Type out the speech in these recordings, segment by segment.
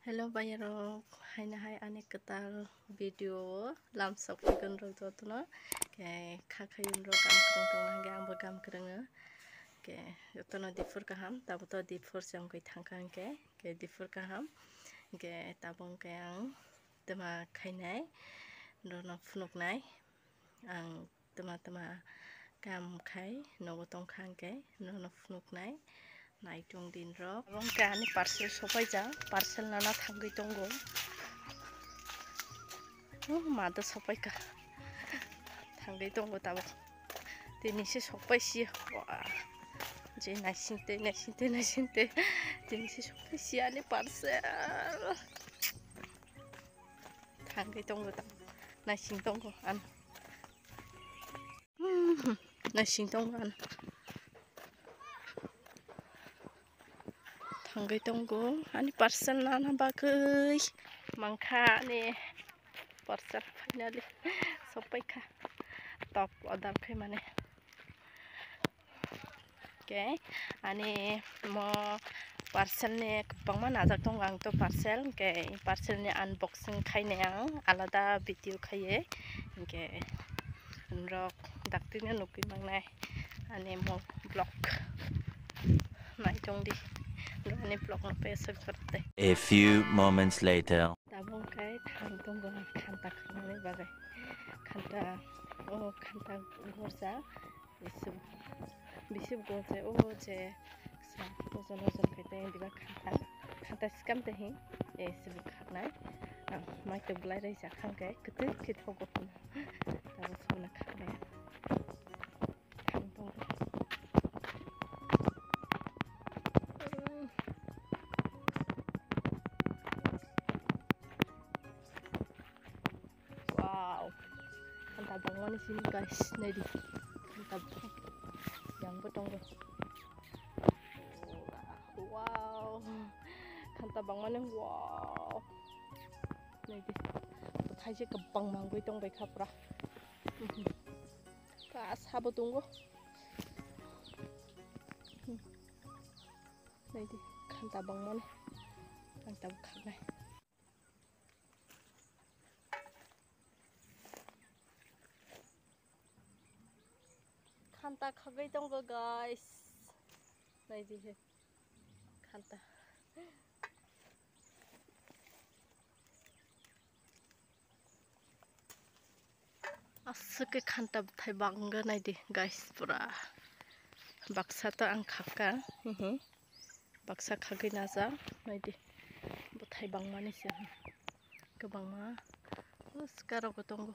Hello bayarok haina hai ane ketal video lam sok figon rok jotno ke khakayun rok kam krong tong hange ambo kam krongo ke jotno dipur kaham taboto dipur jang koi thangkang ke dipur kaham ke tabong ke ang tema khainai rono phunuknai ang tema kam khai nogo tongkhang ke nono phunuknai naitung din rok abong ke ani parcel sopaijak parcel nana thangui tongo mado sopaika thangui tongo tabo tinisi sopaisi je naisinte tinisi sopaisi ani parcel thangui tongo tabo naising tongo an naising tongo an thangui tongo ani parcel nana bagui mangkha ni parcel finally sopaika top order khai mane ke ani mo parcel ni kwbangma najak tongo ang to parcel ni unboxing khainai ang alada video khaiye ke rok daktine nukui mangnai ani mo blog naitong di ani blog no pesek korte. A few moments later. Tabong kai thang tongo khanta khangni bagai khanta gorja bisip gorja je sa ojon kai teng diba khanta skam te hi sibu khanai mai to blai rai ja khang kai kutu kithogo tabo sona khanai thang tongo khanta bangmani sini guys nadi khanta yang betonggo wow khanta bangmani wow nadi thaise kabang mangui tongbai khapra ka sabo tongo nadi khanta bangmani khanta khagnai khanta khagai tongo guys naidi he khanta asuk khanta thai bangga naidi guys pura baksa to ang khaka baksa khagai naja naidi thai bangmani se kabangma skaro ko tongo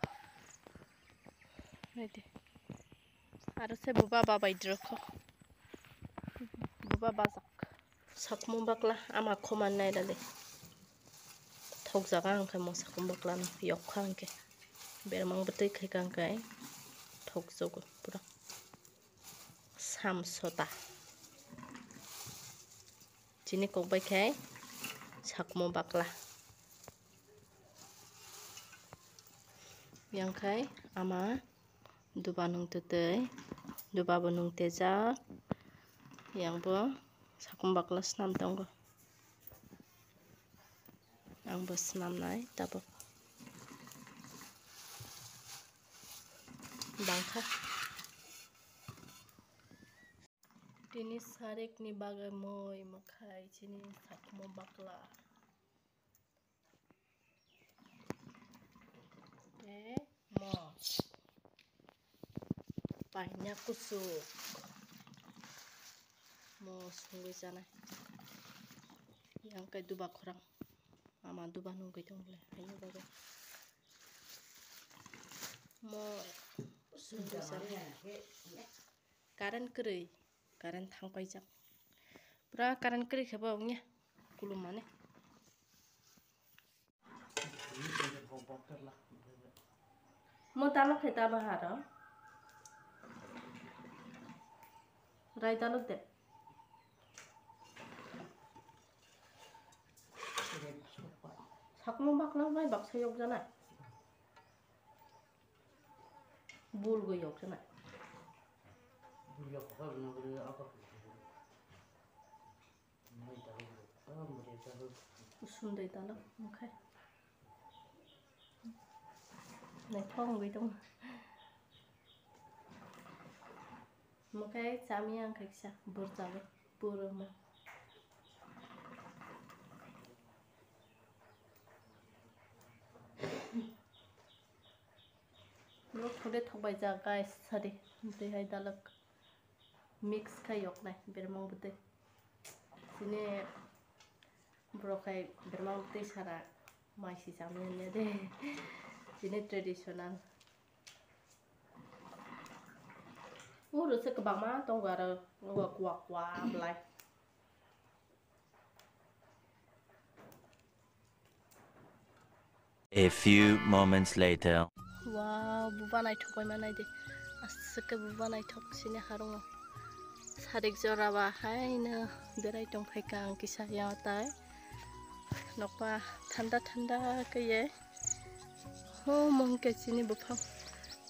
naidi aro se buba babai droko buba bajak sakmung bakla ama khoman nai dale thok jaga angkha mo sakmung bakla no yok khangke bermang betui khai kangkai thok jogo pura samsota chini kokbai khai sakmung bakla yang khai ama duba nung tutui duba bo nung tejak yang bo sakum bakla snam tongo ang bo snam nai tabo bangkha tini sarek ni bagai moi makhai chini sakum bakla mo paina kusuk mo sungui janai yang kai duba khorang ama duba nungui tongle hayo bagai mo sungui janai karen krei karen thangpai jak pura karen krei khaba ongnya kulum mane mo talok kheta baharo rai talok de sakmung bakla mai baksa yok jana bul go yok jana bul yok ka no gre apa उसुन्दै दालो ओंखाय नायथंबाय दं ओमफ्राय जामिया आंखाय फिसा बुरजाबो बुरोमो लो थोड़े थोबाय जा गाइस सारे देहाय दालक मिक्स का यokनाय बेरमां बुदे सिने ब्रखाय बेरमां बुदे सारा माइसि जामिया दे सिने ट्रेडिशनल उरुसे कबामा दंगारो क्वा ब्लाय A few moments later. Wow, buba naithokबाय मा नायदे आसके बुबा नायथोकसिने हारङो सारिक जराबा हायनो बेराय दंफायका आंकिसा याताय नकपा ठंडा ठंडा कये हो मंके सिनि बुफां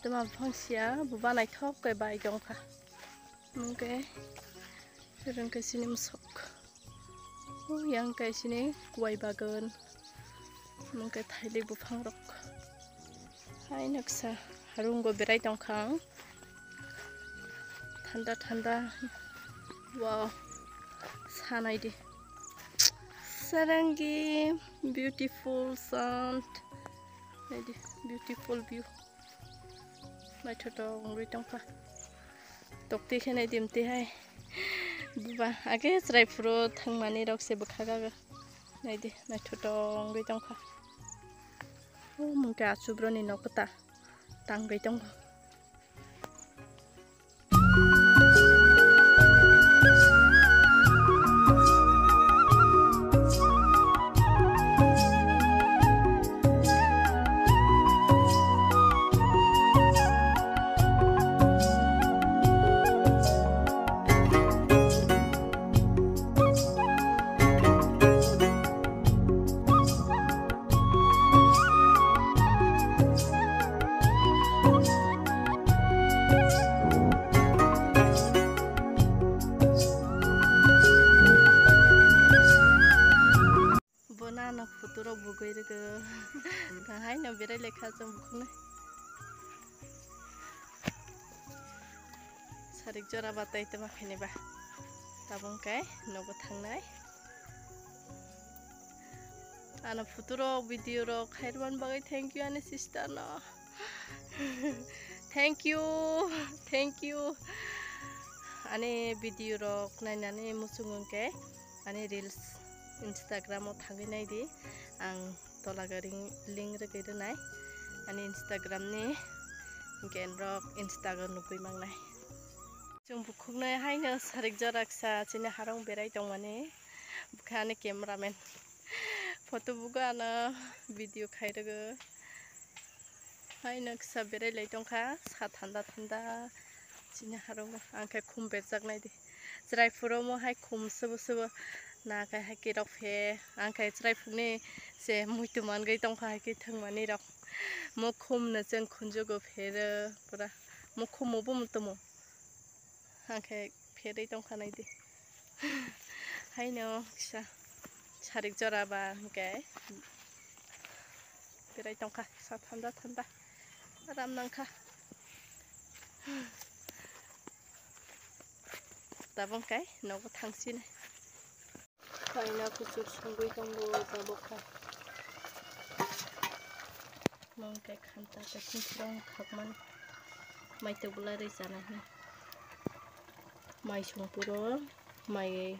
तमा बुफांसिया बुबा नायथोकबाय बाय दंफा मंके रंके सिनि मसक हो यांके सिनि गय बागान मंके थाइले बुफां रक हाय नक्सा हारुंगो बेराय दंखां ठंडा ठंडा वाव सानायदि सारंगी beautiful sound नायदि beautiful view नायथो ngri दंखा तक्ति खेनाय दिमते हाय बुबा आगे ज्रायफुरो थांमानि रकसे बखागागा नायदि नायथो ngri दंखा mungkin asubro ni nokta tanggai dong Banana futuro bugoy rego tahay na beray lekha jang bukhne sarik jora batai te makhine ba tabung kai nobo thangnai ana futuro video ro khairban bagai thank you ani sister no thank you ani video ro nainani musungun ke ani reels Instagram of थांनाय दि आं तलागारिं लिंक रगैदनाय आनि Instagram नि गेनरक Instagram नुगै मांनाय जों बुखुनाय हायनो सारिक जराक्सा सिने हारं बेराय दं माने बुखाने कैमरामैन फटो बुगाना वीडियो खायरगो हायनो क्सा बेराय लै दंखा सा ठंडा ठंडा सिने हारं आंखे खुम बेरजागनाय दि ज्रायफुरो मो हाय खुम सबो ना काय हाके रक फे आंखाय ज्रायफुरनि जे मुइतुमान गै दंखा हाके थंमानि रक मो खुमनो जों खुनजोगो फेरो पुरा मो खुमोबो मतमो आंखाय फेरै दंखानाय दि हायनो फिसा सारिक जराबा गाय बेराय दंखा सा ठंडा ठंडा आराम नांखा दाबं काय न'बो थांसिन Kaina kusuk sungguh tunggu tabokah. Mungkin khanta kasih serang khakman. Mai terbulai dari sana ni. Mai sungpuro, mai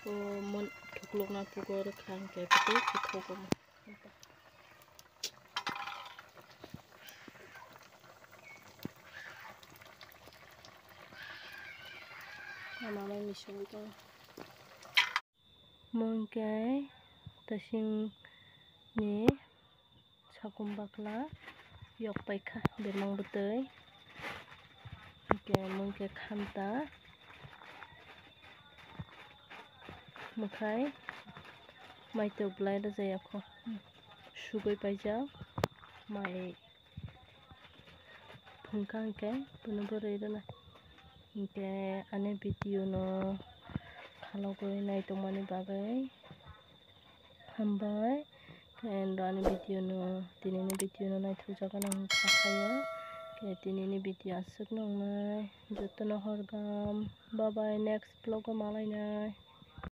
mun tuklok na pukor khan ke betul kita kom. Mama misal itu. Mungkin tasing ni sakum bakla yok paika bermang betul. Mungkin khanta mukai mai tu belai dah saya ko sugai paja mai pungkang ke penuh beredar ke ane video no kalau kau naik tu mana bagai हामबाय आंनि दिनैनि भिडिअ नायथावजागोन आं थाखायो दिनैनि भिडिअ आसुक नंनाय जतन हरगाम बाबाय नेक्स्ट ब्लग मालायनाय